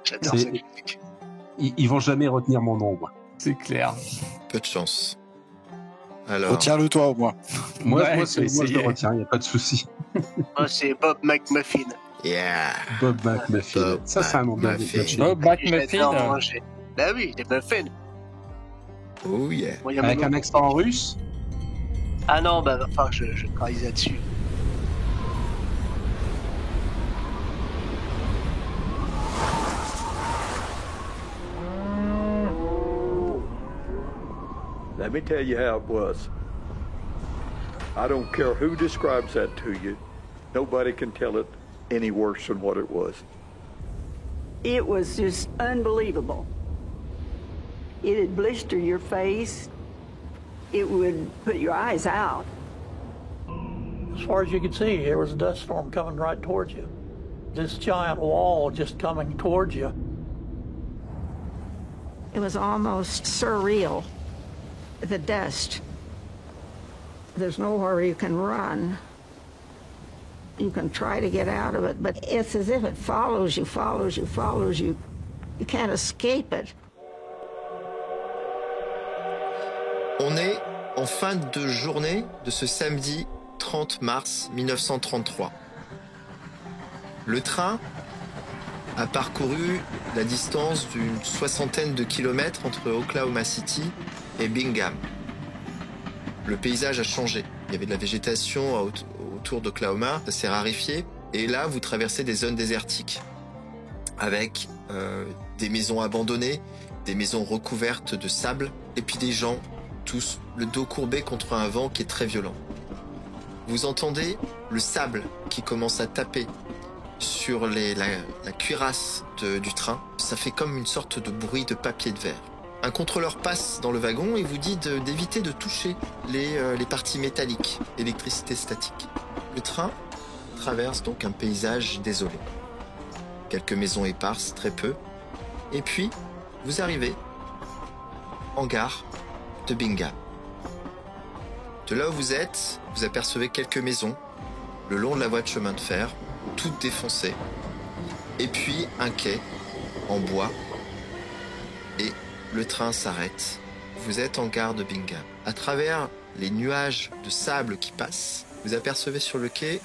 J'adore cette musique. Ils vont jamais retenir mon nom, moi. C'est clair. Peu de chance. Alors... Retiens-le toi au moins. Moi, je le retiens, il n'y a pas de souci. Moi, c'est Bob McMuffin. Yeah. Bob McMuffin. Ça, c'est un nom bien. Bob McMuffin. Bah oui, des muffins. Oh yeah. Avec un accent en russe? Ah non, bah va falloir que je travaille là-dessus. Let me tell you how it was. I don't care who describes that to you. Nobody can tell it any worse than what it was. It was just unbelievable. It'd blister your face. It would put your eyes out. As far as you could see, there was a dust storm coming right towards you. This giant wall just coming towards you. It was almost surreal. The dust. There's nowhere you can run. You can try to get out of it, but it's as if it follows you. You can't escape it. On est en fin de journée de ce samedi 30 mars 1933. Le train a parcouru la distance d'une 60aine de kilomètres entre Oklahoma City et Bingham. Le paysage a changé. Il y avait de la végétation autour d'Oklahoma, ça s'est raréfié. Et là, vous traversez des zones désertiques avec des maisons abandonnées, des maisons recouvertes de sable, et puis des gens, tous le dos courbé contre un vent qui est très violent. Vous entendez le sable qui commence à taper sur la cuirasse du train. Ça fait comme une sorte de bruit de papier de verre. Un contrôleur passe dans le wagon et vous dit d'éviter de toucher les parties métalliques, l'électricité statique. Le train traverse donc un paysage désolé. Quelques maisons éparses, très peu. Et puis, vous arrivez en gare de Bingham. De là où vous êtes, vous apercevez quelques maisons le long de la voie de chemin de fer, toutes défoncées. Et puis un quai en bois. Et le train s'arrête. Vous êtes en gare de Bingham. À travers les nuages de sable qui passent, vous apercevez sur le quai,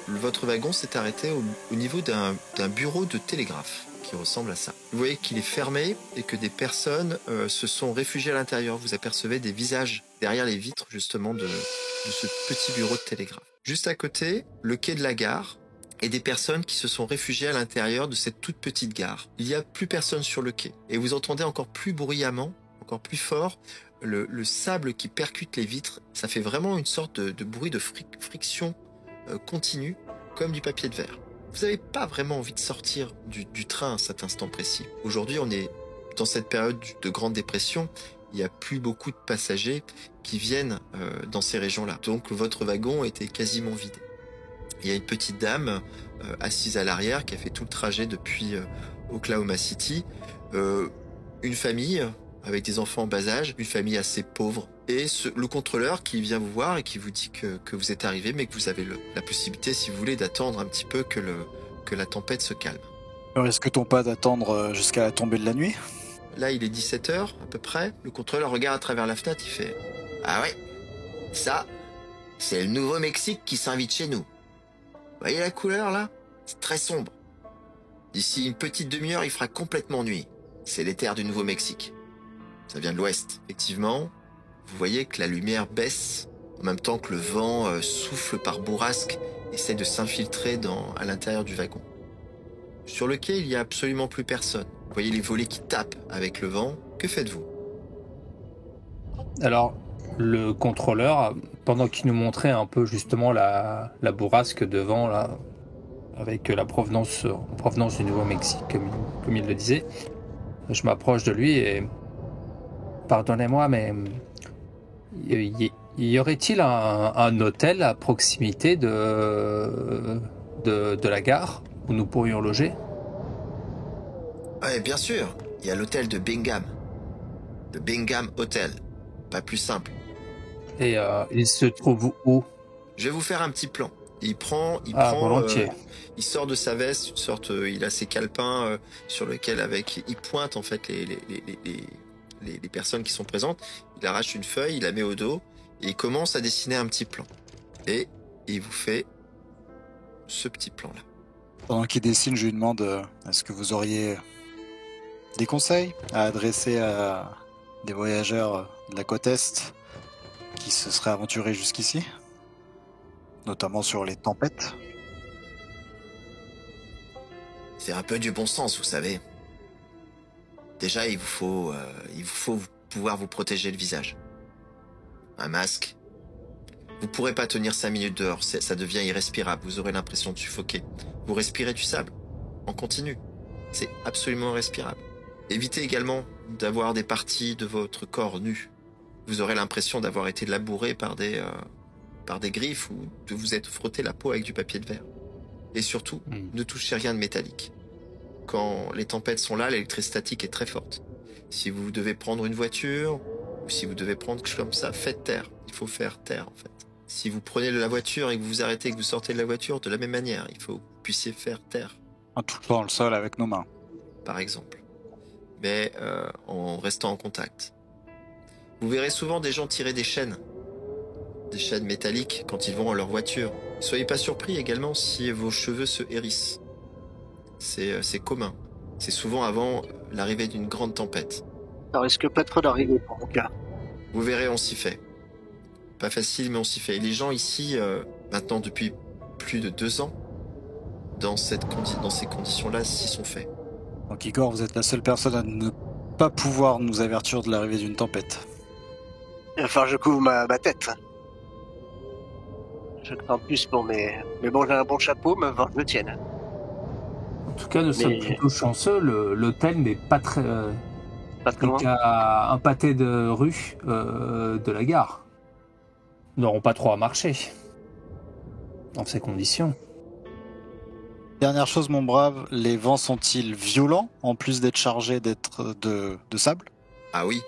votre wagon s'est arrêté au niveau d'un bureau de télégraphe qui ressemble à ça. Vous voyez qu'il est fermé et que des personnes se sont réfugiées à l'intérieur. Vous apercevez des visages derrière les vitres justement de ce petit bureau de télégraphe. Juste à côté, le quai de la gare et des personnes qui se sont réfugiées à l'intérieur de cette toute petite gare. Il n'y a plus personne sur le quai. Et vous entendez encore plus bruyamment, encore plus fort, le sable qui percute les vitres. Ça fait vraiment une sorte de bruit de friction continue, comme du papier de verre. Vous n'avez pas vraiment envie de sortir du train à cet instant précis. Aujourd'hui, on est dans cette période de grande dépression. Il n'y a plus beaucoup de passagers qui viennent dans ces régions-là. Donc votre wagon était quasiment vide. Il y a une petite dame assise à l'arrière qui a fait tout le trajet depuis Oklahoma City. Une famille avec des enfants en bas âge, une famille assez pauvre. Et le contrôleur qui vient vous voir et qui vous dit que vous êtes arrivé, mais que vous avez la possibilité, si vous voulez, d'attendre un petit peu que que la tempête se calme. Alors, risque-t-on pas d'attendre jusqu'à la tombée de la nuit? Là, il est 17h à peu près. Le contrôleur regarde à travers la fenêtre, il fait « Ah ouais, ça, c'est le Nouveau-Mexique qui s'invite chez nous. Vous voyez la couleur là? C'est très sombre. D'ici une petite demi-heure, il fera complètement nuit. C'est les terres du Nouveau-Mexique. Ça vient de l'ouest. Effectivement, vous voyez que la lumière baisse en même temps que le vent souffle par bourrasque, essaie de s'infiltrer à l'intérieur du wagon. Sur le quai, il n'y a absolument plus personne. Vous voyez les volets qui tapent avec le vent. Que faites-vous? Alors, le contrôleur, pendant qu'il nous montrait un peu justement la bourrasque de vent, là, avec la provenance du Nouveau-Mexique, comme il le disait, je m'approche de lui et... Pardonnez-moi, mais... Y aurait-il un hôtel à proximité de la gare où nous pourrions loger? Ouais, bien sûr. Il y a l'hôtel de Bingham. Le Bingham Hotel. Pas plus simple. Et il se trouve où? Je vais vous faire un petit plan. Il prend, volontiers. Il sort de sa veste une sorte, il a ses calepins sur lequel il pointe en fait les personnes qui sont présentes. Il arrache une feuille, il la met au dos et il commence à dessiner un petit plan. Et il vous fait ce petit plan là. Pendant qu'il dessine, je lui demande est-ce que vous auriez des conseils à adresser à des voyageurs de la côte Est qui se seraient aventurés jusqu'ici, notamment sur les tempêtes? C'est un peu du bon sens, vous savez. Déjà, il vous faut pouvoir vous protéger le visage. Un masque. Vous pourrez pas tenir 5 minutes dehors, ça devient irrespirable, vous aurez l'impression de suffoquer. Vous respirez du sable, en continu. C'est absolument irrespirable. Évitez également d'avoir des parties de votre corps nus. Vous aurez l'impression d'avoir été labouré par des griffes ou de vous être frotté la peau avec du papier de verre. Et surtout, ne touchez rien de métallique. Quand les tempêtes sont là, l'électricité statique est très forte. Si vous devez prendre une voiture, ou si vous devez prendre quelque chose comme ça, faites taire. Il faut faire taire, en fait. Si vous prenez de la voiture et que vous vous arrêtez et que vous sortez de la voiture, de la même manière, il faut que vous puissiez faire taire. En touchant le sol avec nos mains. Par exemple. Mais en restant en contact. Vous verrez souvent des gens tirer des chaînes métalliques quand ils vont en leur voiture. Soyez pas surpris également si vos cheveux se hérissent. C'est commun. C'est souvent avant l'arrivée d'une grande tempête. Ça risque pas trop d'arriver pour mon cas. Vous verrez, on s'y fait. Pas facile, mais on s'y fait. Et les gens ici, maintenant depuis plus de 2 ans, dans ces conditions-là, s'y sont faits. Donc Igor, vous êtes la seule personne à ne pas pouvoir nous avertir de l'arrivée d'une tempête. Enfin, je couvre ma tête. Je crains plus pour mes... Mais bon, j'ai un bon chapeau, mais va que je le tienne. En tout cas, nous sommes plutôt chanceux. L'hôtel n'est pas très... Pas très loin. qu'à un pâté de rue de la gare. Nous n'aurons pas trop à marcher. Dans ces conditions. Dernière chose, mon brave, les vents sont-ils violents, en plus d'être chargés de sable? Ah oui.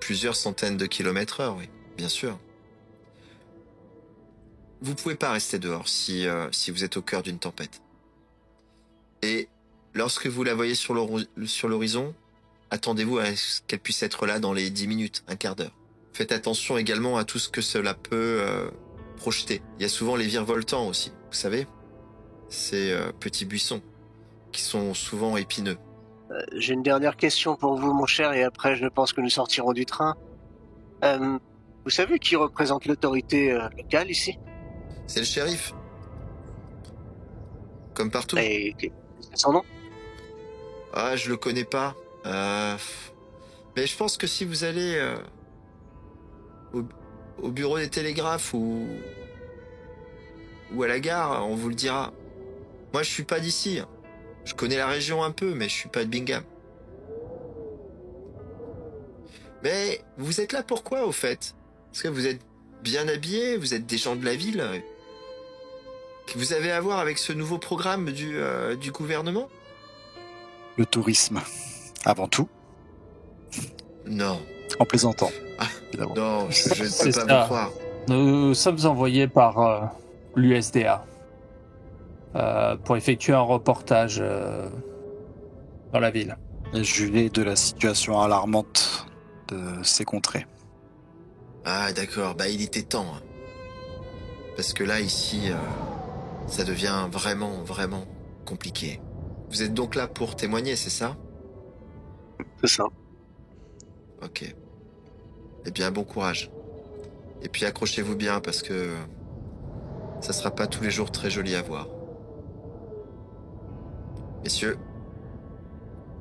Plusieurs centaines de kilomètres/heure, oui, bien sûr. Vous pouvez pas rester dehors si vous êtes au cœur d'une tempête. Et lorsque vous la voyez sur l'horizon, attendez-vous à ce qu'elle puisse être là dans les 10 minutes, un quart d'heure. Faites attention également à tout ce que cela peut projeter. Il y a souvent les virevoltants aussi, vous savez, ces petits buissons qui sont souvent épineux. J'ai une dernière question pour vous, mon cher, et après je pense que nous sortirons du train. Vous savez qui représente l'autorité locale ici? C'est le shérif. Comme partout. Et c'est son nom? Ah, je le connais pas. Mais je pense que si vous allez au bureau des télégraphes ou à la gare, on vous le dira. Moi, je suis pas d'ici. Je connais la région un peu, mais je suis pas de Bingham. Mais vous êtes là pourquoi, au fait? Parce que vous êtes bien habillés, vous êtes des gens de la ville. Que vous avez à voir avec ce nouveau programme du gouvernement? Le tourisme, avant tout. Non. En plaisantant. Ah, non, je ne peux pas vous croire. Nous sommes envoyés par l'USDA. pour effectuer un reportage dans la ville. Et juger de la situation alarmante de ces contrées. Ah d'accord, bah il était temps. Hein. Parce que là, ici, ça devient vraiment, vraiment compliqué. Vous êtes donc là pour témoigner, c'est ça? C'est ça. Ok. Eh bien, bon courage. Et puis accrochez-vous bien parce que ça sera pas tous les jours très joli à voir. Messieurs,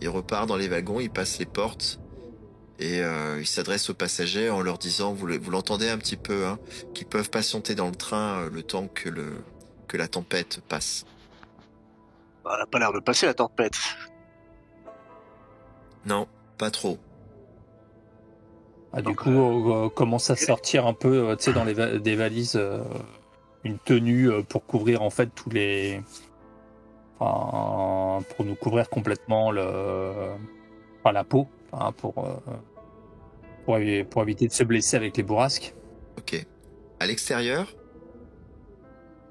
il repart dans les wagons, il passe les portes et il s'adresse aux passagers en leur disant, vous l'entendez un petit peu, hein, qu'ils peuvent patienter dans le train le temps que la tempête passe. Elle n'a pas l'air de passer la tempête. Non, pas trop. Du coup, on commence à sortir un peu, tu sais, dans des valises, une tenue pour couvrir en fait tous les, enfin, pour nous couvrir complètement la peau, hein, pour éviter de se blesser avec les bourrasques. Ok. À l'extérieur,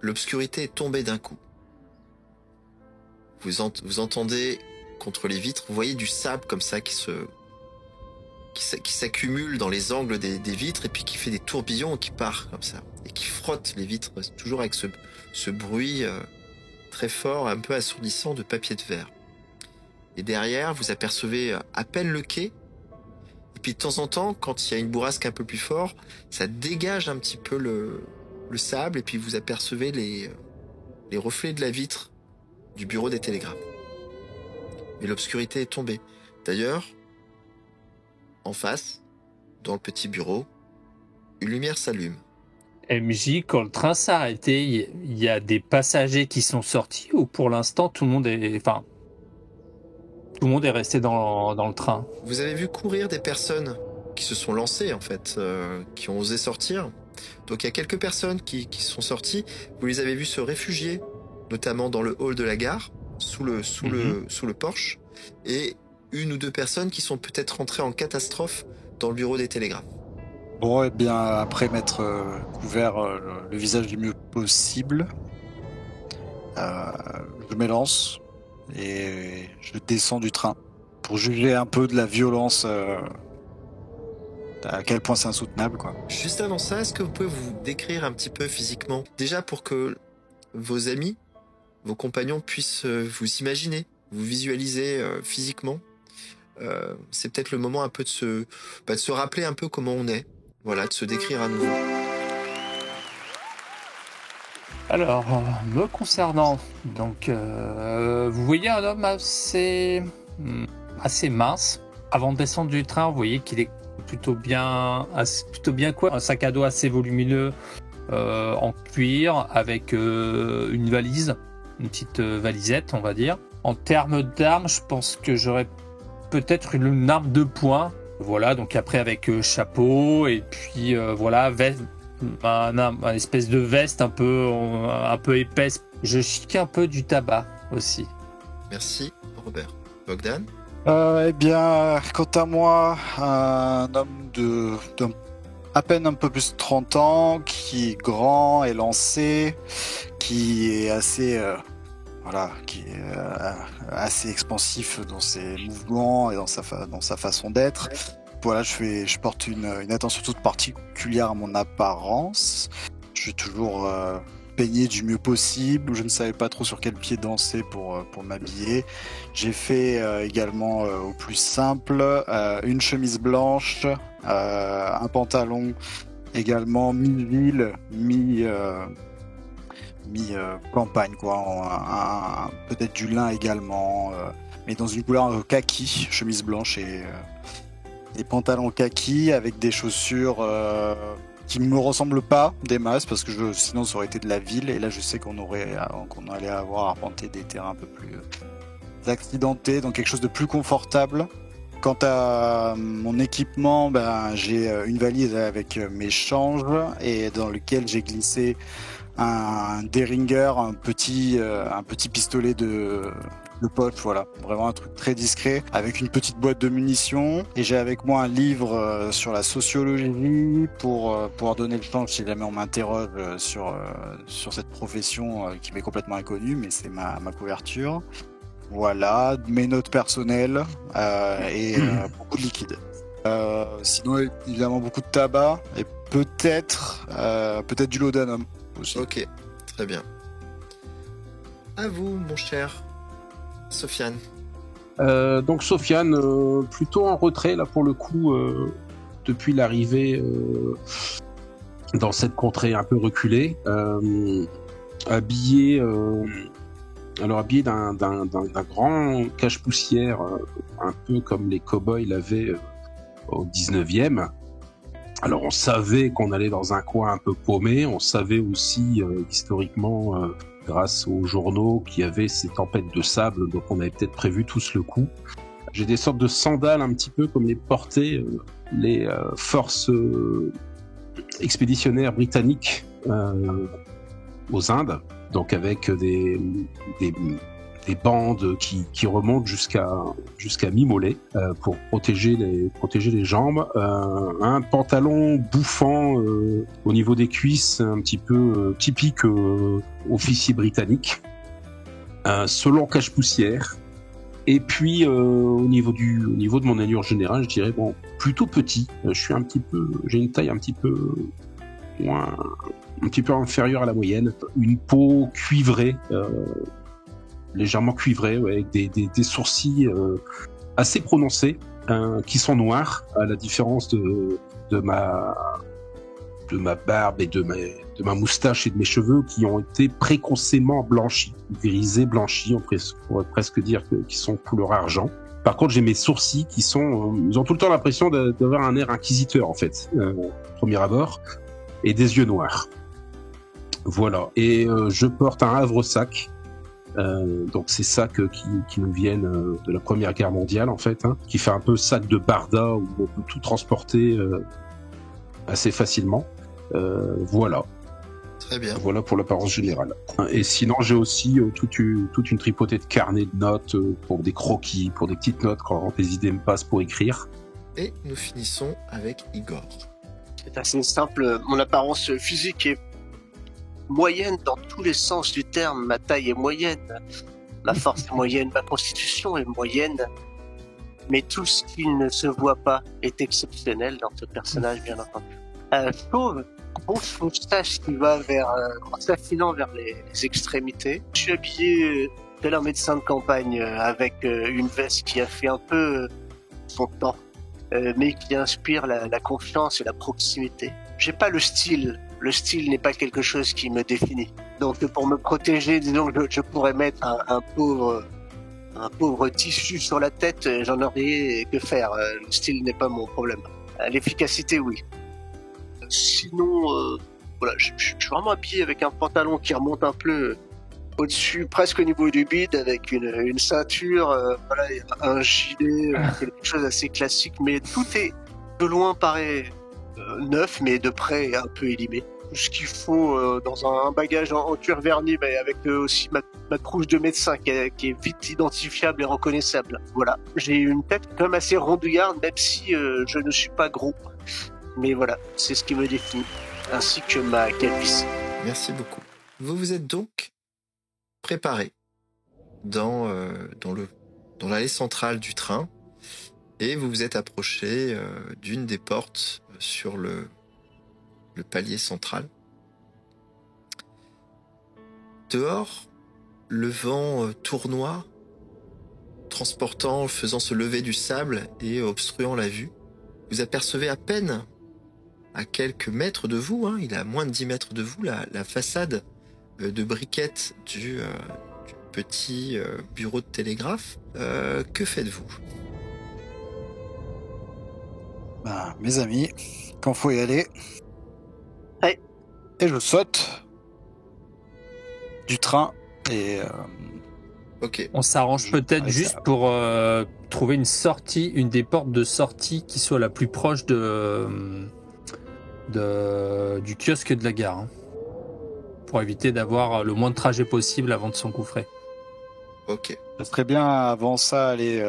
l'obscurité est tombée d'un coup. Vous entendez contre les vitres, vous voyez du sable comme ça qui s'accumule dans les angles des vitres et puis qui fait des tourbillons qui part comme ça et qui frotte les vitres, toujours avec ce bruit très fort, un peu assourdissant de papier de verre. Et derrière, vous apercevez à peine le quai. Et puis de temps en temps, quand il y a une bourrasque un peu plus fort, ça dégage un petit peu le sable et puis vous apercevez les reflets de la vitre du bureau des télégraphes. Mais l'obscurité est tombée. D'ailleurs, en face, dans le petit bureau, une lumière s'allume. MJ, quand le train s'est arrêté, il y a des passagers qui sont sortis ou pour l'instant tout le monde est resté dans le train? Vous avez vu courir des personnes qui se sont lancées en fait, qui ont osé sortir. Donc il y a quelques personnes qui sont sorties. Vous les avez vues se réfugier, notamment dans le hall de la gare, sous le porche, et une ou deux personnes qui sont peut-être rentrées en catastrophe dans le bureau des télégraphes. Bon, et bien après m'être couvert le visage du mieux possible, je m'élance et je descends du train pour juger un peu de la violence, à quel point c'est insoutenable, quoi. Juste avant ça, est-ce que vous pouvez vous décrire un petit peu physiquement, déjà pour que vos amis, vos compagnons puissent vous imaginer, vous visualiser physiquement. C'est peut-être le moment un peu de se rappeler un peu comment on est, voilà, de se décrire à nouveau. Alors, me concernant, donc, vous voyez un homme assez mince. Avant de descendre du train, vous voyez qu'il est plutôt bien quoi, un sac à dos assez volumineux en cuir avec une valise, une petite valisette, on va dire. En termes d'armes, je pense que j'aurais peut-être une arme de poing. Voilà, donc après avec chapeau et puis voilà, veste, un espèce de veste un peu épaisse. Je chique un peu du tabac aussi. Merci, Robert. Bogdan? Eh bien, quant à moi, un homme à peine un peu plus de 30 ans, qui est grand, élancé, qui est assez expansif dans ses mouvements et dans sa façon d'être. Voilà, je porte une attention toute particulière à mon apparence. Je suis toujours peigné du mieux possible. Je ne savais pas trop sur quel pied danser pour m'habiller. J'ai fait également au plus simple, une chemise blanche, un pantalon également mi-ville, mi-campagne, quoi. Peut-être du lin également, mais dans une couleur kaki, chemise blanche et pantalons kaki avec des chaussures qui me ressemblent pas des masses parce que sinon ça aurait été de la ville et là je sais qu'on allait avoir à arpenter des terrains un peu plus accidentés, donc quelque chose de plus confortable. Quant à mon équipement, j'ai une valise avec mes changes et dans lequel j'ai glissé un Derringer, un petit pistolet de poche, voilà. Vraiment un truc très discret, avec une petite boîte de munitions. Et j'ai avec moi un livre sur la sociologie pour pouvoir donner le temps si jamais on m'interroge sur cette profession qui m'est complètement inconnue, mais c'est ma couverture. Voilà, mes notes personnelles et beaucoup de liquide. Sinon, évidemment, beaucoup de tabac et peut-être du laudanum aussi. Ok, très bien. À vous, mon cher Sofiane. Donc Sofiane, plutôt en retrait là pour le coup, depuis l'arrivée dans cette contrée un peu reculée, habillé d'un grand cache-poussière, un peu comme les cow-boys l'avaient au 19e. Alors on savait qu'on allait dans un coin un peu paumé, on savait aussi historiquement, grâce aux journaux, qu'il y avait ces tempêtes de sable, donc on avait peut-être prévu tous le coup. J'ai des sortes de sandales un petit peu comme les portaient les forces expéditionnaires britanniques aux Indes, donc avec des bandes qui remontent jusqu'à mi-mollet pour protéger les jambes, un pantalon bouffant au niveau des cuisses, un petit peu typique officier britannique, selon cache-poussière, et puis au niveau de mon allure générale, je dirais plutôt petit. J'ai une taille un petit peu inférieure à la moyenne, une peau cuivrée, légèrement cuivrée, avec des sourcils assez prononcés, qui sont noirs, à la différence de ma barbe et de ma moustache et de mes cheveux, qui ont été précocement blanchis, grisés, blanchis, on pourrait presque dire qu'ils sont couleur argent. Par contre, j'ai mes sourcils ils ont tout le temps l'impression d'avoir un air inquisiteur, en fait, premier abord, et des yeux noirs. Voilà. Et je porte un havre-sac. Donc ces sacs qui nous viennent de la Première Guerre mondiale, en fait, qui fait un peu sac de barda où on peut tout transporter assez facilement. Voilà. Très bien. Voilà pour l'apparence générale. Et sinon, j'ai aussi toute une tripotée de carnets de notes pour des croquis, pour des petites notes quand les idées me passent pour écrire. Et nous finissons avec Igor. C'est assez simple. Mon apparence physique est moyenne dans tous les sens du terme. Ma taille est moyenne, ma force est moyenne, ma constitution est moyenne. Mais tout ce qui ne se voit pas est exceptionnel dans ce personnage, bien entendu. Chauve, grosse moustache qui va en s'affinant vers les extrémités. Je suis habillé tel un médecin de campagne avec une veste qui a fait un peu son temps, mais qui inspire la confiance et la proximité. J'ai pas le style. Le style n'est pas quelque chose qui me définit. Donc pour me protéger, disons que je pourrais mettre un pauvre tissu sur la tête, j'en aurais que faire. Le style n'est pas mon problème. L'efficacité, oui. Sinon, voilà, je suis vraiment habillé avec un pantalon qui remonte un peu au-dessus, presque au niveau du bide, avec une ceinture, voilà, un gilet, quelque chose d'assez classique, mais tout est de loin paraît neuf, mais de près un peu élimé. Tout ce qu'il faut dans un bagage en cuir verni, mais avec aussi ma trousse de médecin qui est vite identifiable et reconnaissable. Voilà, j'ai une tête quand même assez rondouillarde, même si je ne suis pas gros. Mais voilà, c'est ce qui me définit, ainsi que ma calvitie. Merci beaucoup. Vous vous êtes donc préparé dans l'allée centrale du train et vous vous êtes approché d'une des portes sur le palier central. Dehors, le vent tournoie, faisant se lever du sable et obstruant la vue. Vous apercevez à peine, à quelques mètres de vous, il est à moins de 10 mètres de vous, la façade de briquettes du petit bureau de télégraphe. Que faites-vous ? Mes amis, quand faut y aller, Ouais. Et je saute du train et... Ok. On s'arrange peut-être juste pour trouver une des portes de sortie qui soit la plus proche du kiosque de la gare. pour éviter d'avoir le moins de trajet possible avant de s'engouffrer. Ok. Ça serait bien avant ça aller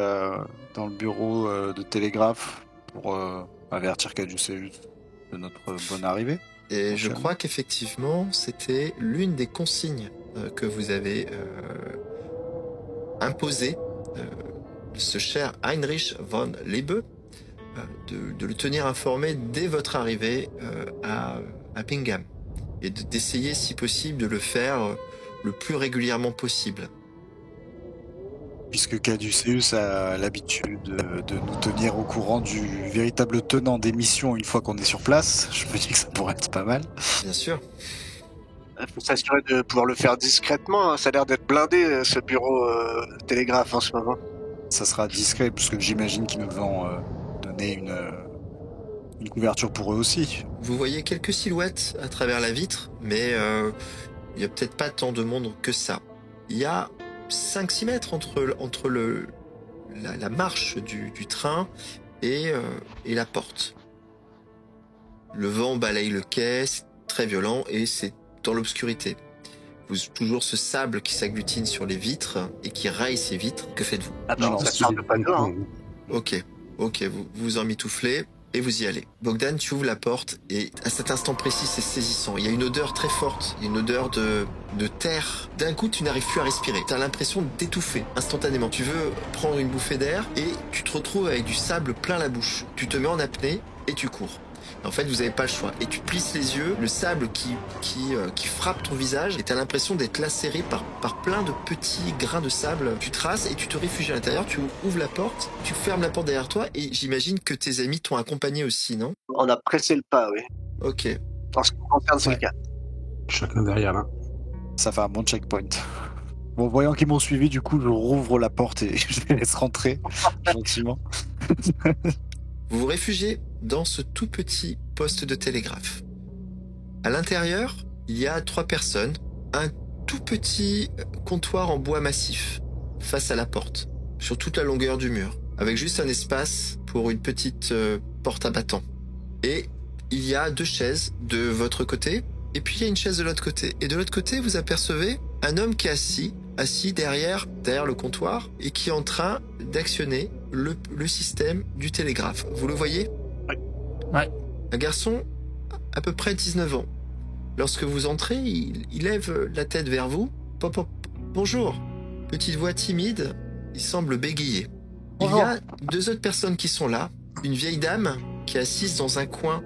dans le bureau de télégraphe pour avertir Caduceus de notre bonne arrivée. Et je crois qu'effectivement, c'était l'une des consignes que vous avez imposées, ce cher Heinrich von Lebe, de le tenir informé dès votre arrivée à Bingham, et d'essayer, si possible, de le faire le plus régulièrement possible. Puisque Caduceus a l'habitude de nous tenir au courant du véritable tenant des missions une fois qu'on est sur place, je me dis que ça pourrait être pas mal. Bien sûr. Il faut s'assurer de pouvoir le faire discrètement. Ça a l'air d'être blindé, ce bureau télégraphe en ce moment. Ça sera discret, parce que j'imagine qu'ils nous vont donner une couverture pour eux aussi. Vous voyez quelques silhouettes à travers la vitre, mais il n'y a peut-être pas tant de monde que ça. Il y a 5-6 mètres entre la marche du train et la porte. Le vent balaye le quai, c'est très violent et c'est dans l'obscurité. Vous toujours ce sable qui s'agglutine sur les vitres et qui raye ces vitres. Que faites-vous? Non, ça sort de pas dehors. Ok, vous vous en mitoufflez et vous y allez. Bogdan, tu ouvres la porte et à cet instant précis, c'est saisissant. Il y a une odeur très forte, une odeur de terre. D'un coup, tu n'arrives plus à respirer. Tu as l'impression d'étouffer instantanément. Tu veux prendre une bouffée d'air et tu te retrouves avec du sable plein la bouche. Tu te mets en apnée et tu cours. En fait, vous n'avez pas le choix. Et tu plisses les yeux, le sable qui frappe ton visage, et tu as l'impression d'être lacéré par plein de petits grains de sable. Tu traces et tu te réfugies à l'intérieur, tu ouvres la porte, tu fermes la porte derrière toi, et j'imagine que tes amis t'ont accompagné aussi, non? On a pressé le pas, oui. Ok. En ce qui me concerne, c'est le cas. Chacun derrière l'un. Ça fait un bon checkpoint. Bon, voyant qu'ils m'ont suivi, du coup, je rouvre la porte et je les laisse rentrer gentiment. Vous vous réfugiez dans ce tout petit poste de télégraphe. À l'intérieur, il y a 3 personnes, un tout petit comptoir en bois massif face à la porte, sur toute la longueur du mur, avec juste un espace pour une petite porte à battant. Et il y a 2 chaises de votre côté, et puis il y a une chaise de l'autre côté. Et de l'autre côté, vous apercevez un homme qui est assis derrière le comptoir, et qui est en train d'actionner le système du télégraphe. Vous le voyez? Ouais. Un garçon à peu près 19 ans. Lorsque vous entrez, il lève la tête vers vous. Bonjour. Petite voix timide, il semble bégayer. Bonjour. Il y a 2 autres personnes qui sont là. Une vieille dame qui est assise dans un coin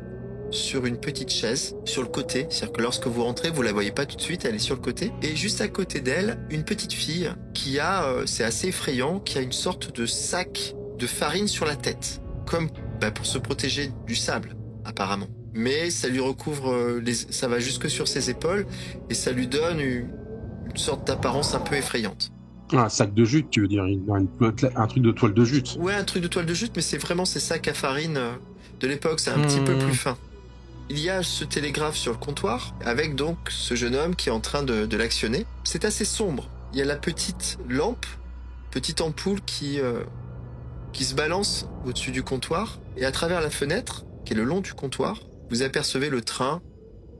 sur une petite chaise, sur le côté. C'est-à-dire que lorsque vous rentrez, vous la voyez pas tout de suite, elle est sur le côté. Et juste à côté d'elle, une petite fille qui a, c'est assez effrayant, qui a une sorte de sac de farine sur la tête. Comme pour se protéger du sable, apparemment. Mais ça lui recouvre, ça va jusque sur ses épaules, et ça lui donne une sorte d'apparence un peu effrayante. Un sac de jute, tu veux dire, un truc de toile de jute. Ouais, un truc de toile de jute, mais c'est vraiment ces sacs à farine de l'époque, c'est un petit peu plus fin. Il y a ce télégraphe sur le comptoir, avec donc ce jeune homme qui est en train de l'actionner. C'est assez sombre. Il y a la petite lampe, petite ampoule qui se balance au-dessus du comptoir, et à travers la fenêtre, qui est le long du comptoir, vous apercevez le train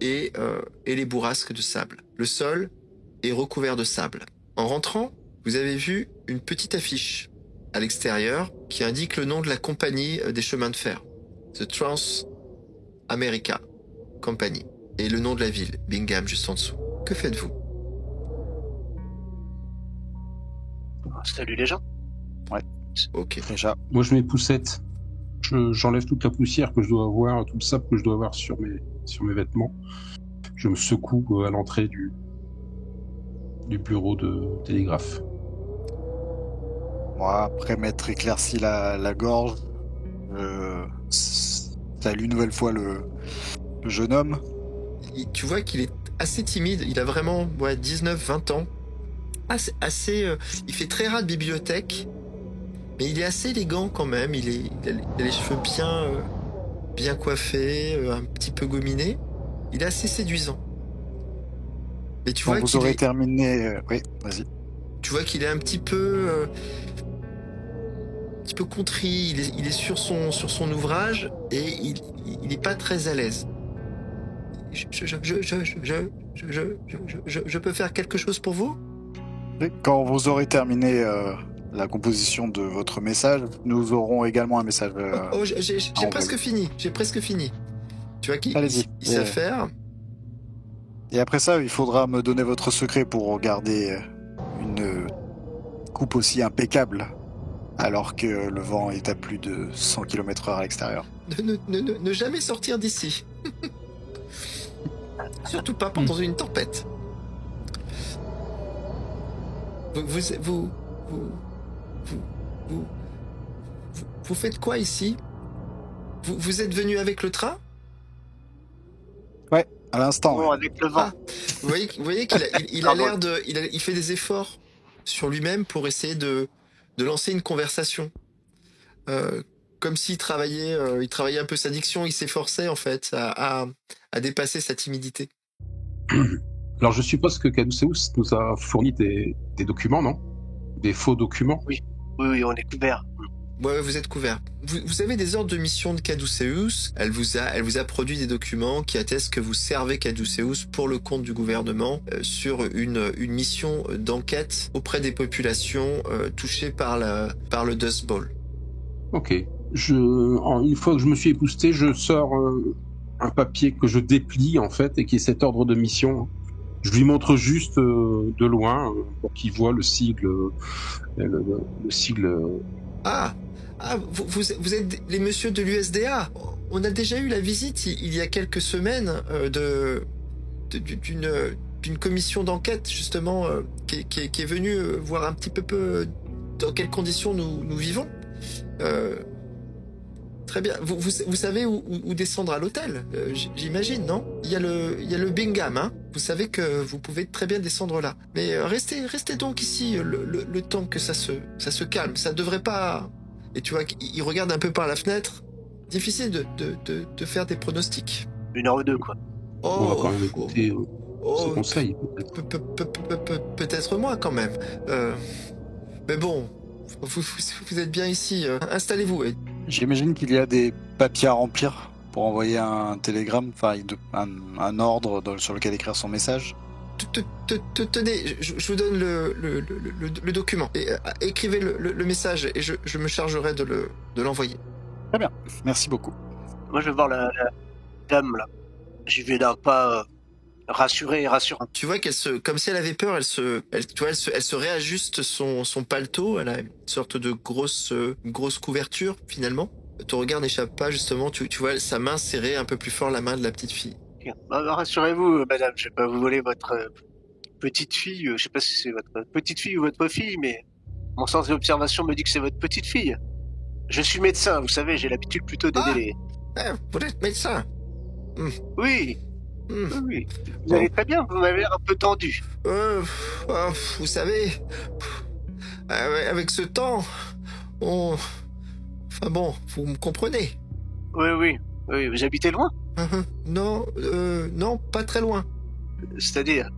et les bourrasques de sable. Le sol est recouvert de sable. En rentrant, vous avez vu une petite affiche à l'extérieur qui indique le nom de la compagnie des chemins de fer, The Trans-America Company, et le nom de la ville, Bingham, juste en dessous. Que faites-vous? Salut les gens. Ouais. Ok. Déjà. Moi, je mets poussette. J'enlève toute la poussière que je dois avoir, tout le sable que je dois avoir sur mes vêtements. Je me secoue à l'entrée du bureau de télégraphe. Moi, après m'être éclairci la gorge, salue une nouvelle fois le jeune homme. Tu vois qu'il est assez timide, il a vraiment 19-20 ans. Il fait très rat de bibliothèque, mais il est assez élégant quand même. Il a les cheveux bien coiffés, un petit peu gominés. Il est assez séduisant. Mais tu vois vous aurez terminé. Oui, vas-y. Tu vois qu'il est un petit peu contrit. Il est sur son ouvrage et il est pas très à l'aise. je peux faire quelque chose pour vous? Quand vous aurez terminé la composition de votre message, nous aurons également un message. J'ai presque fini. J'ai presque fini. Tu vois qu'il Allez-y. sait faire. Et après ça, il faudra me donner votre secret pour garder une coupe aussi impeccable, alors que le vent est à plus de 100 km/h à l'extérieur. Ne jamais sortir d'ici. Surtout pas pendant une tempête. Vous faites quoi ici? Vous êtes venu avec le train? Ouais, à l'instant. Non, avec le vent. Vous voyez qu'il a l'air de... Il fait des efforts sur lui-même pour essayer de lancer une conversation. Comme s'il travaillait, il travaillait un peu sa diction, il s'efforçait en fait à dépasser sa timidité. Alors je suppose que Caduceus nous a fourni des documents, non? Des faux documents? Oui, on est couverts. Ouais, vous êtes couvert. Vous avez des ordres de mission de Caduceus. Elle vous a produit des documents qui attestent que vous servez Caduceus pour le compte du gouvernement sur une mission d'enquête auprès des populations touchées par le Dust Bowl. Ok. Une fois que je me suis épousté, je sors un papier que je déplie en fait et qui est cet ordre de mission. Je lui montre juste de loin pour qu'il voit le sigle. Le sigle. Vous êtes les messieurs de l'USDA. On a déjà eu la visite il y a quelques semaines d'une commission d'enquête justement qui est venue voir un petit peu dans quelles conditions nous vivons. Très bien. Vous savez où descendre à l'hôtel, j'imagine, non? Il y a le Bingham, hein. Vous savez que vous pouvez très bien descendre là. Mais restez donc ici le temps que ça se calme. Ça devrait pas. Et tu vois qu'il regarde un peu par la fenêtre. Difficile de faire des pronostics. 1 heure ou 2, quoi. On va quand même écouter ce conseil. Peut-être moins quand même. Mais bon, vous êtes bien ici. Installez-vous. J'imagine qu'il y a des papiers à remplir pour envoyer un télégramme, enfin un ordre sur lequel écrire son message. Tenez, je vous donne le document. Et, écrivez le message et je me chargerai de l'envoyer. Très bien, merci beaucoup. Moi, je vais voir la dame, là. J'y vais d'un pas rassuré et rassurant. Tu vois comme si elle avait peur, elle se réajuste son paletot. Elle a une sorte de grosse couverture, finalement. Ton regard n'échappe pas, justement. Tu vois sa main serrer un peu plus fort la main de la petite fille. Rassurez-vous, madame, je vais pas vous voler votre petite fille. Je sais pas si c'est votre petite fille ou votre fille, mais mon sens d'observation me dit que c'est votre petite fille. Je suis médecin, vous savez, j'ai l'habitude plutôt d'aider les... Vous êtes médecin? Oui. Oui. Vous allez très bien, vous m'avez l'air un peu tendu. Vous savez, avec ce temps, Enfin bon, vous me comprenez. Oui, vous habitez loin? Non, pas très loin. C'est-à-dire?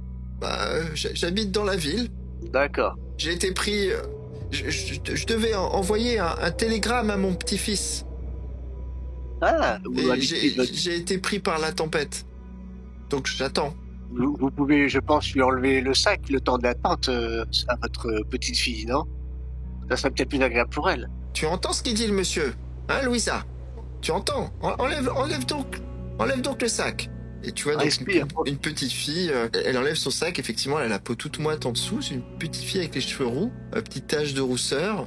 J'habite dans la ville. D'accord. J'ai été pris... Je devais envoyer un télégramme à mon petit-fils. J'ai été pris par la tempête. Donc j'attends. Vous pouvez, je pense, lui enlever le sac le temps de l'attente à votre petite fille, non? Ça serait peut-être plus agréable pour elle. Tu entends ce qu'il dit, le monsieur? Hein, Louisa? Tu entends? Enlève donc le sac. Et tu vois, donc, une petite fille, elle enlève son sac, effectivement, elle a la peau toute moite en dessous, c'est une petite fille avec les cheveux roux, petite tache de rousseur.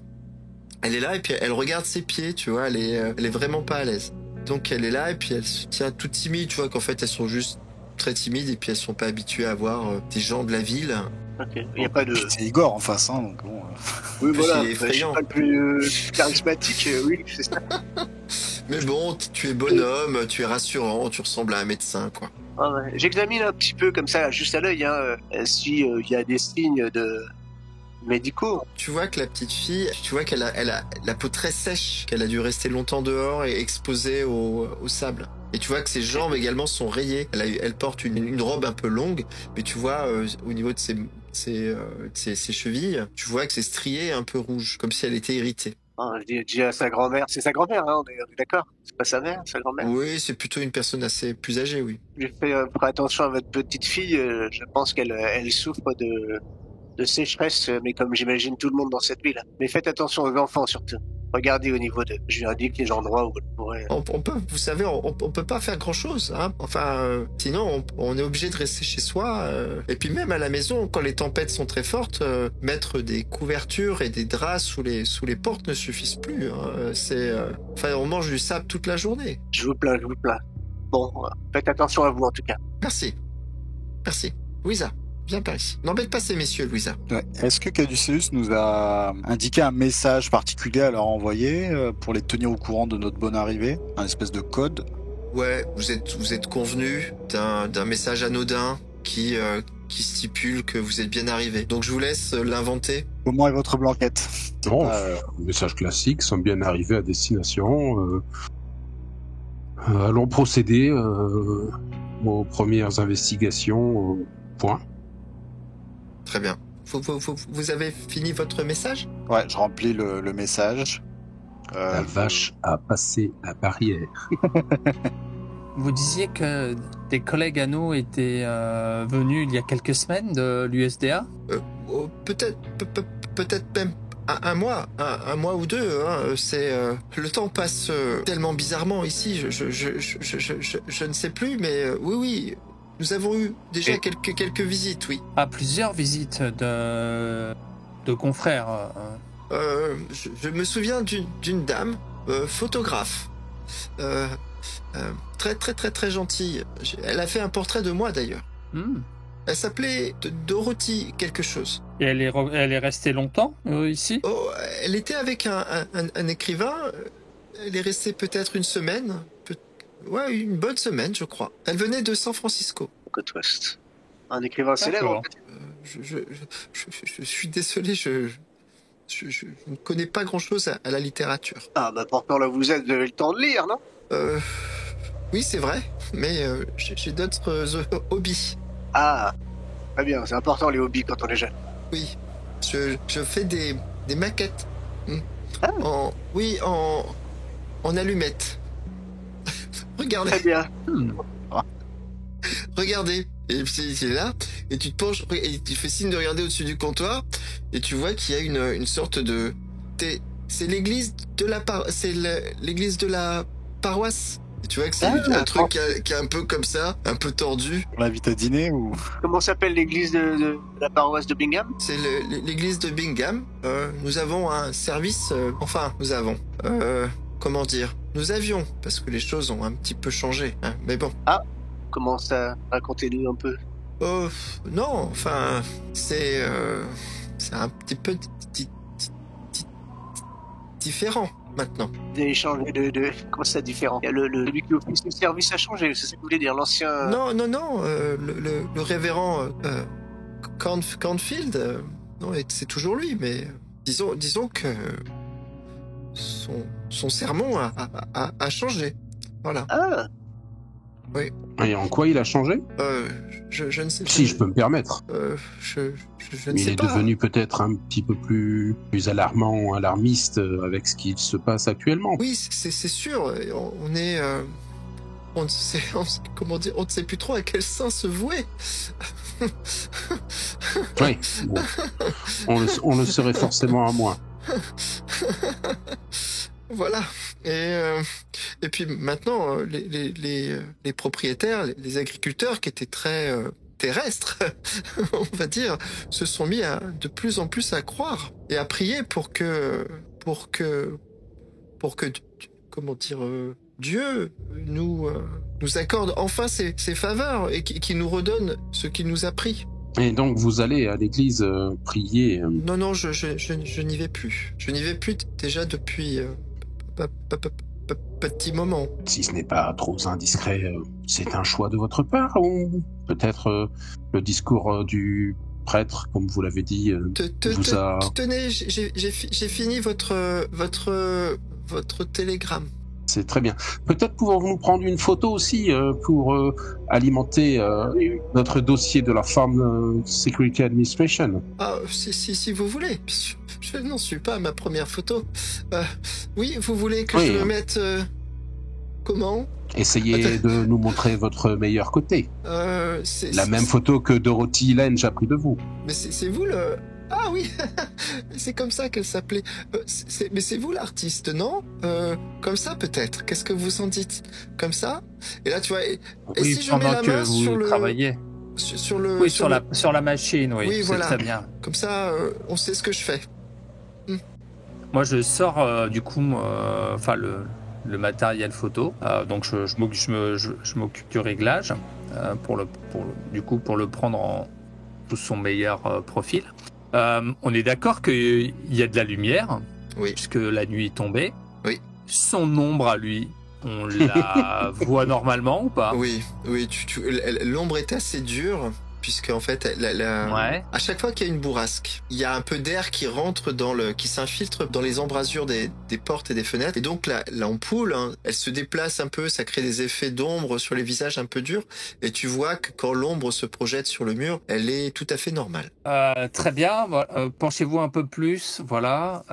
Elle est là, et puis elle regarde ses pieds, tu vois, elle est vraiment pas à l'aise. Donc elle est là, et puis elle se tient toute timide, tu vois, qu'en fait, elles sont juste très timides, et puis elles sont pas habituées à voir des gens de la ville. Ok, il y a pas de... C'est Igor en face, hein, donc bon... Oui, voilà, il est effrayant. Je suis pas le plus charismatique, oui, c'est ça. Mais bon, tu es bonhomme, tu es rassurant, tu ressembles à un médecin, quoi. Ah ouais. J'examine un petit peu comme ça, juste à l'œil, si y a des signes de médicaux. Tu vois que la petite fille, tu vois qu'elle a la peau très sèche, qu'elle a dû rester longtemps dehors et exposée au sable. Et tu vois que ses jambes également sont rayées. Elle porte une robe un peu longue, mais tu vois au niveau de ses chevilles, tu vois que c'est strié un peu rouge, comme si elle était irritée. Dis à sa grand-mère. C'est sa grand-mère, hein, on est d'accord? C'est pas sa mère, sa grand-mère? Oui, c'est plutôt une personne assez plus âgée, oui. Je fais attention à votre petite fille. Je pense qu'elle souffre de sécheresse, mais comme j'imagine tout le monde dans cette ville. Mais faites attention aux enfants surtout. Regardez au niveau de... Je lui indique les endroits où elle pourrait... On peut, vous savez, on peut pas faire grand-chose, hein. Enfin, sinon, on est obligé de rester chez soi. Et puis même à la maison, quand les tempêtes sont très fortes, mettre des couvertures et des draps sous les portes ne suffisent plus. Hein. Enfin, on mange du sable toute la journée. Je vous plains. Bon, faites attention à vous en tout cas. Merci. Louisa, viens par ici. N'embête pas ces messieurs, Louisa. Ouais. Est-ce que Caduceus nous a indiqué un message particulier à leur envoyer pour les tenir au courant de notre bonne arrivée? Un espèce de code? Ouais, vous êtes convenus d'un message anodin qui stipule que vous êtes bien arrivé. Donc je vous laisse l'inventer. Comment est votre blanquette? Non, message classique, sommes bien arrivés à destination. Allons procéder aux premières investigations. Point. Très bien. Vous avez fini votre message? Ouais, je remplis le message. La vache a passé la barrière. Vous disiez que des collègues à nous étaient venus il y a quelques semaines de l'USDA? Peut-être même un mois ou deux. Hein. Le temps passe tellement bizarrement ici. Je ne sais plus, mais oui. Nous avons eu déjà quelques visites, oui. Ah, plusieurs visites de confrères. Je me souviens d'une dame, photographe, très gentille. Elle a fait un portrait de moi d'ailleurs. Elle s'appelait Dorothy quelque chose. Et elle est restée longtemps ici? Oh, elle était avec un écrivain. Elle est restée peut-être une semaine. Ouais, une bonne semaine, je crois. Elle venait de San Francisco. Côte Ouest. Un écrivain célèbre, en fait. Je suis désolé, je ne connais pas grand-chose à la littérature. Ah, bah pourtant là vous êtes, vous avez le temps de lire, non? Oui, c'est vrai, mais j'ai d'autres hobbies. Ah, très bien, c'est important les hobbies quand on est jeune. Oui, je fais des maquettes. Ah. En allumettes. Regardez. Très bien. Regardez. Et puis c'est là, et tu te penches, et tu fais signe de regarder au-dessus du comptoir, et tu vois qu'il y a une sorte de... C'est l'église de l'église de la paroisse. Et tu vois que c'est un truc qui est un peu comme ça, un peu tordu. On l'invite à dîner ou... Comment s'appelle l'église de la paroisse de Bingham? C'est l'église de Bingham. Nous avons un service... nous avons... comment dire? Nous avions, parce que les choses ont un petit peu changé, hein, mais bon. Ah, comment ça? Racontez-nous un peu. Non, enfin, c'est un petit peu différent maintenant. Vous avez changé de... Comment ça, différent? Celui qui officie le service a changé, c'est ça que vous voulez dire, l'ancien... Non, le révérend Cornfield, non, c'est toujours lui, mais disons que son sermon a changé. Voilà. Ah. Oui. Et en quoi il a changé? Je ne sais pas. Si je peux me permettre. Je ne sais pas. Il est devenu peut-être un petit peu plus alarmant, alarmiste avec ce qui se passe actuellement. Oui, c'est sûr. On est... on ne sait plus trop à quel saint se vouer. Oui, bon. on le serait forcément à moi. Voilà. Et puis maintenant, les propriétaires, les agriculteurs qui étaient très terrestres, on va dire, se sont mis de plus en plus à croire et à prier pour que comment dire, Dieu nous accorde enfin ses faveurs et qui nous redonne ce qu'il nous a pris. Et donc vous allez à l'église prier Non, je n'y vais plus. Je n'y vais plus déjà depuis petit moment. Si ce n'est pas trop indiscret, c'est un choix de votre part ou peut-être le discours du prêtre, comme vous l'avez dit, vous a... Tenez, j'ai fini votre télégramme. C'est très bien. Peut-être pouvons-nous nous prendre une photo aussi pour alimenter notre dossier de la Farm Security Administration. Ah, si vous voulez. je n'en suis pas à ma première photo. Oui, vous voulez que Oui. je me mette... comment? Essayez de nous montrer votre meilleur côté. La même photo que Dorothy Lange a pris de vous. Mais c'est vous le... Ah oui, c'est comme ça qu'elle s'appelait. Mais c'est vous l'artiste, non? Comme ça peut-être. Qu'est-ce que vous en dites? Comme ça? Et là, tu vois. Et Oui, si je mets pendant la que main vous sur le, travaillez. sur le, Oui, sur la machine, oui, Oui, c'est voilà. très bien. Comme ça, on sait ce que je fais. Moi, je sors du coup, enfin le matériel photo. Donc, je m'occupe du réglage pour le prendre sous son meilleur profil. On est d'accord qu'il y a de la lumière, Oui. puisque la nuit est tombée. Oui. Son ombre à lui, on la voit normalement ou pas? Oui, l'ombre est assez dure. Puisque en fait, Ouais. à chaque fois qu'il y a une bourrasque, il y a un peu d'air qui rentre qui s'infiltre dans les embrasures des portes et des fenêtres. Et donc l'ampoule, hein, elle se déplace un peu, ça crée des effets d'ombre sur les visages un peu durs. Et tu vois que quand l'ombre se projette sur le mur, elle est tout à fait normale. Très bien. Penchez-vous un peu plus. Voilà.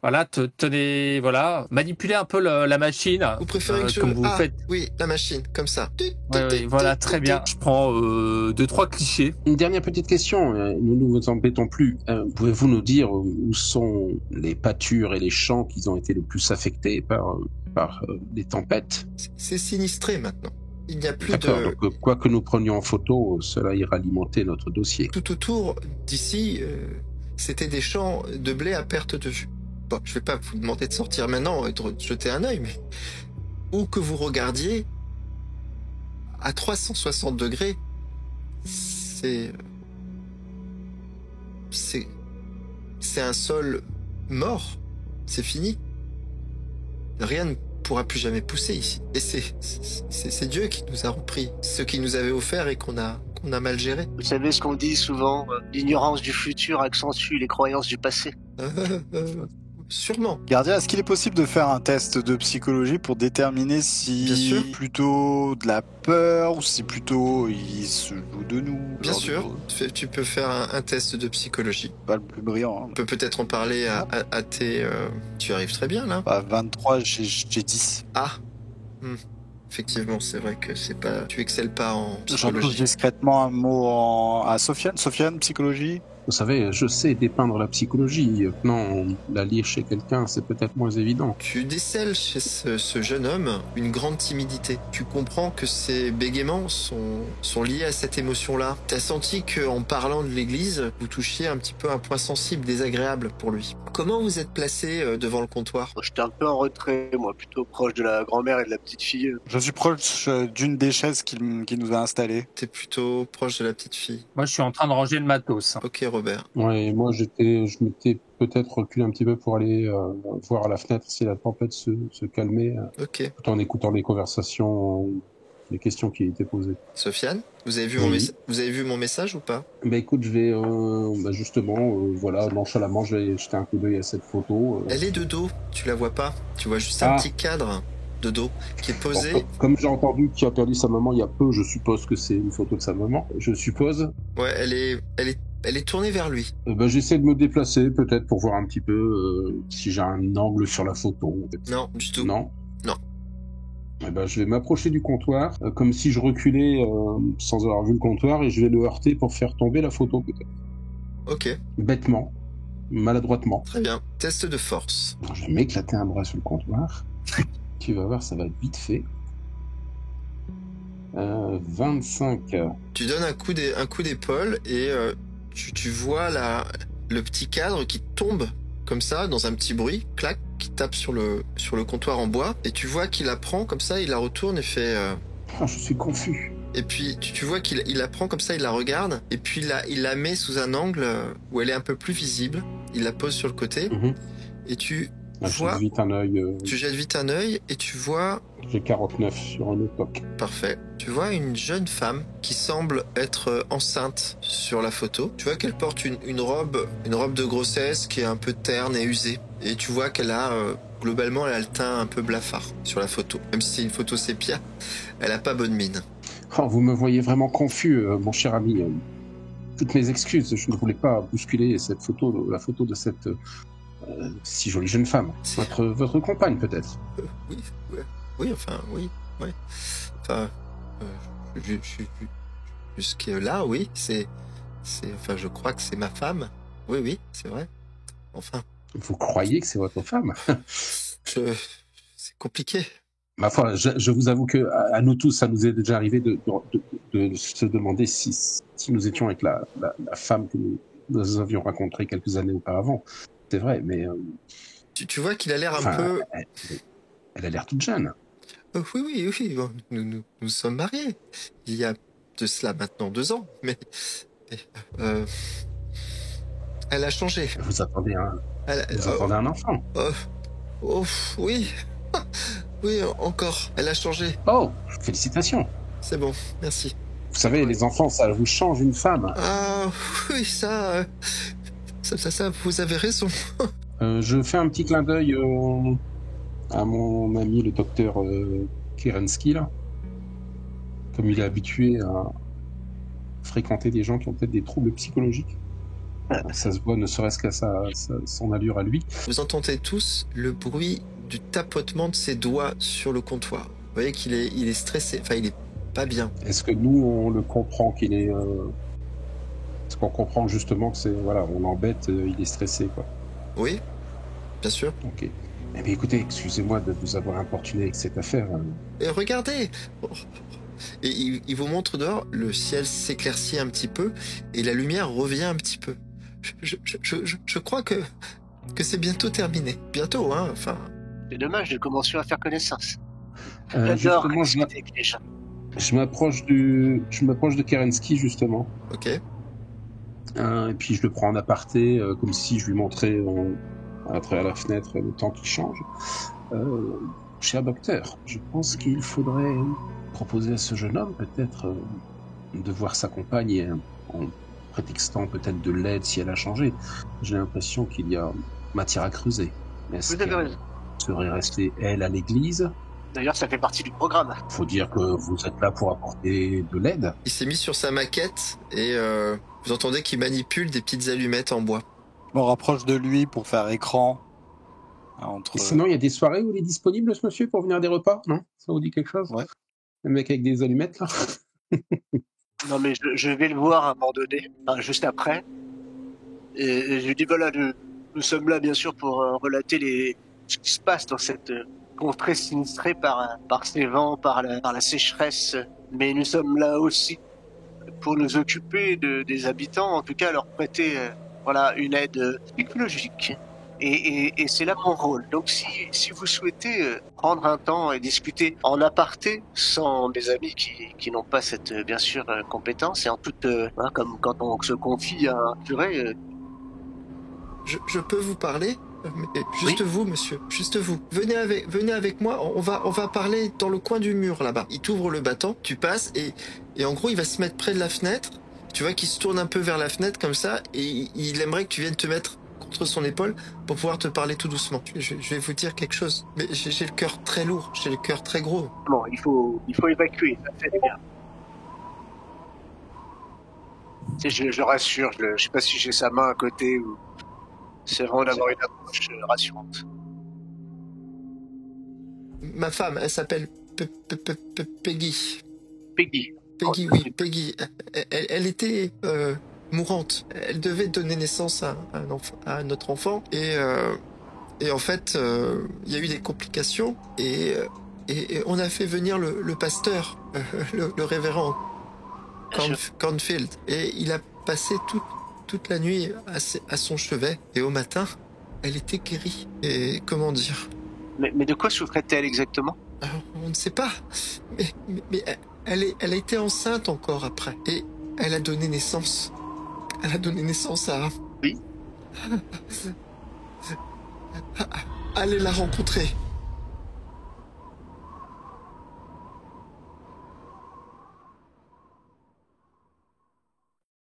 Voilà. Tenez. Voilà. Manipulez un peu la machine. Vous préférez que comme vous faites. Oui, la machine, comme ça. Oui, voilà. Très bien. Je prends 2-3 clichés. Une dernière petite question, nous ne vous embêtons plus. Pouvez-vous nous dire où sont les pâtures et les champs qui ont été le plus affectés par les tempêtes? C'est sinistré maintenant. Il n'y a plus D'accord, de... donc quoi que nous prenions en photo, cela ira alimenter notre dossier. Tout autour d'ici, c'était des champs de blé à perte de vue. Bon, je vais pas vous demander de sortir maintenant et de jeter un œil, mais où que vous regardiez, à 360 degrés, c'est un sol mort. C'est fini. Rien ne pourra plus jamais pousser ici. Et c'est Dieu qui nous a repris ce qu'il nous avait offert et qu'on a mal géré. Vous savez ce qu'on dit souvent, l'ignorance du futur accentue les croyances du passé. Sûrement. Gardien, est-ce qu'il est possible de faire un test de psychologie pour déterminer Bien si sûr. plutôt de la peur ou si plutôt il se joue de nous? Bien genre de sûr, choses. tu peux faire un test de psychologie. Pas le plus brillant. On peut peut-être en parler à tes... Tu arrives très bien, là. 23, j'ai 10. Ah. Effectivement, c'est vrai que c'est pas... Tu excelles pas en J'en psychologie. pose discrètement un mot à Sofiane. Sofiane, psychologie? Vous savez, je sais dépeindre la psychologie. Maintenant, la lire chez quelqu'un, c'est peut-être moins évident. Tu décèles chez ce jeune homme une grande timidité. Tu comprends que ses bégaiements sont liés à cette émotion-là. T'as senti qu'en parlant de l'église, vous touchiez un petit peu un point sensible, désagréable pour lui. Comment vous êtes placé devant le comptoir? J'étais un peu en retrait, moi, plutôt proche de la grand-mère et de la petite fille. Je suis proche d'une des chaises qu'il nous a installées. T'es plutôt proche de la petite fille. Moi, je suis en train de ranger le matos. Ok, Robert. Ouais, moi je m'étais peut-être reculé un petit peu pour aller voir à la fenêtre si la tempête se calmait, Ok. tout en écoutant les conversations, les questions qui étaient posées. Sofiane, vous avez vu mon message ou pas? Bah écoute, je vais justement, voilà, nonchalamment, je vais jeter un coup d'œil à cette photo. Elle est de dos, tu la vois pas. Tu vois juste Ah. un petit cadre de dos qui est posé. Bon, comme j'ai entendu qu'il a perdu sa maman il y a peu, je suppose que c'est une photo de sa maman. Je suppose. Ouais, elle est tournée vers lui. J'essaie de me déplacer peut-être pour voir un petit peu si j'ai un angle sur la photo. Non, du tout. Non. Non. Je vais m'approcher du comptoir, comme si je reculais sans avoir vu le comptoir, et je vais le heurter pour faire tomber la photo peut-être. Ok, Bêtement, maladroitement. très bien. Test de force. Alors, je vais m'éclater un bras sur le comptoir. Tu vas voir, ça va être vite fait. 25. Tu donnes un coup d'épaule et tu vois le petit cadre qui tombe comme ça dans un petit bruit, clac, qui tape sur le comptoir en bois, et tu vois qu'il la prend comme ça, il la retourne et fait... Oh, je suis confus. Et puis tu vois qu'il la prend comme ça, il la regarde, et puis il la met sous un angle où elle est un peu plus visible, il la pose sur le côté, et tu Je vois... jette vite un œil. Tu jettes vite un œil et tu vois... J'ai 49 sur un époque. Parfait. Tu vois une jeune femme qui semble être enceinte sur la photo. Tu vois qu'elle porte une robe de grossesse qui est un peu terne et usée. Et tu vois qu'elle a, globalement, elle a le teint un peu blafard sur la photo. Même si c'est une photo sépia, elle a pas bonne mine. Oh, vous me voyez vraiment confus, mon cher ami. toutes mes excuses. Je ne voulais pas bousculer cette photo, la photo de cette si jolie jeune femme. Votre compagne, peut-être. Oui, enfin, oui. Enfin, jusque là, oui, enfin, je crois que c'est ma femme. Oui, c'est vrai. Enfin. Vous croyez que c'est votre femme? C'est compliqué. Ma foi, je vous avoue que à nous tous, ça nous est déjà arrivé de se demander si nous étions avec la femme que nous avions rencontrée quelques années auparavant. C'est vrai, mais... Tu vois qu'il a l'air un peu... Elle a l'air toute jeune. Oui. Nous sommes mariés. Il y a de cela maintenant 2 ans, mais... elle a changé. Vous attendez un enfant. Oui. Oui, encore. Elle a changé. Oh, félicitations. C'est bon, merci. Vous savez, les enfants, ça vous change une femme. Ah, oui, ça, vous avez raison. Je fais un petit clin d'œil à mon ami, le docteur Kerensky, là. Comme il est habitué à fréquenter des gens qui ont peut-être des troubles psychologiques. Ça se voit, ne serait-ce qu'à son allure à lui. Vous entendez tous le bruit du tapotement de ses doigts sur le comptoir. Vous voyez qu'il est stressé, enfin il est pas bien. Est-ce que nous, on le comprend qu'il est... Est-ce qu'on comprend justement que c'est... Voilà, on l'embête, il est stressé, quoi. Oui, bien sûr. Ok. Eh bien écoutez, excusez-moi de vous avoir importuné avec cette affaire. Et regardez. Et il vous montre dehors, le ciel s'éclaircit un petit peu et la lumière revient un petit peu. Je crois que c'est bientôt terminé. Bientôt, hein, enfin... C'est dommage, nous commencions à faire connaissance. J'adore discuter avec les gens. Je m'approche de Kerensky, justement. Ok. Et puis je le prends en aparté, comme si je lui montrais à travers la fenêtre le temps qui change. Cher docteur, je pense qu'il faudrait proposer à ce jeune homme peut-être de voir sa compagne en prétextant peut-être de l'aide si elle a changé. J'ai l'impression qu'il y a matière à creuser. Est-ce Vous avez raison. serait restée, elle, à l'église? D'ailleurs, ça fait partie du programme. Faut dire que vous êtes là pour apporter de l'aide. Il s'est mis sur sa maquette et vous entendez qu'il manipule des petites allumettes en bois. Je me rapproche de lui pour faire écran. Et sinon, il y a des soirées où il est disponible, ce monsieur, pour venir à des repas? Non? Ça vous dit quelque chose? Ouais. Le mec avec des allumettes, là? Non, mais je vais le voir à un moment donné, enfin, juste après. Et je lui dis, voilà, nous sommes là, bien sûr, pour relater ce qui se passe dans cette contrée sinistrée par ces vents, par la sécheresse. Mais nous sommes là aussi pour nous occuper des habitants, en tout cas leur prêter une aide psychologique. Et c'est là mon rôle. Donc si vous souhaitez prendre un temps et discuter en aparté, sans mes amis qui n'ont pas cette, bien sûr, compétence, et en toute, comme quand on se confie à un curé... Je peux vous parler? Mais juste vous, monsieur, juste vous. Venez avec moi, on va parler dans le coin du mur, là-bas. Il t'ouvre le battant, tu passes, et en gros, il va se mettre près de la fenêtre. Tu vois qu'il se tourne un peu vers la fenêtre, comme ça, et il aimerait que tu viennes te mettre contre son épaule pour pouvoir te parler tout doucement. Je vais vous dire quelque chose, mais j'ai le cœur très lourd, j'ai le cœur très gros. Bon, il faut évacuer, ça fait bien. Je rassure, je sais pas si j'ai sa main à côté ou... C'est vraiment d'avoir une approche rassurante. Ma femme, elle s'appelle Peggy. Peggy, oui, Peggy. Elle était mourante. Elle devait donner naissance à notre enfant. Et en fait, il y a eu des complications. Et on a fait venir le pasteur, le révérend Cornfield. Et il a passé toute la nuit à son chevet. Et au matin, elle était guérie. Et comment dire? Mais de quoi souffrait-elle exactement? Alors, on ne sait pas. Mais elle a été enceinte encore après. Et elle a donné naissance. Elle a donné naissance à... Oui. Allez la rencontrer.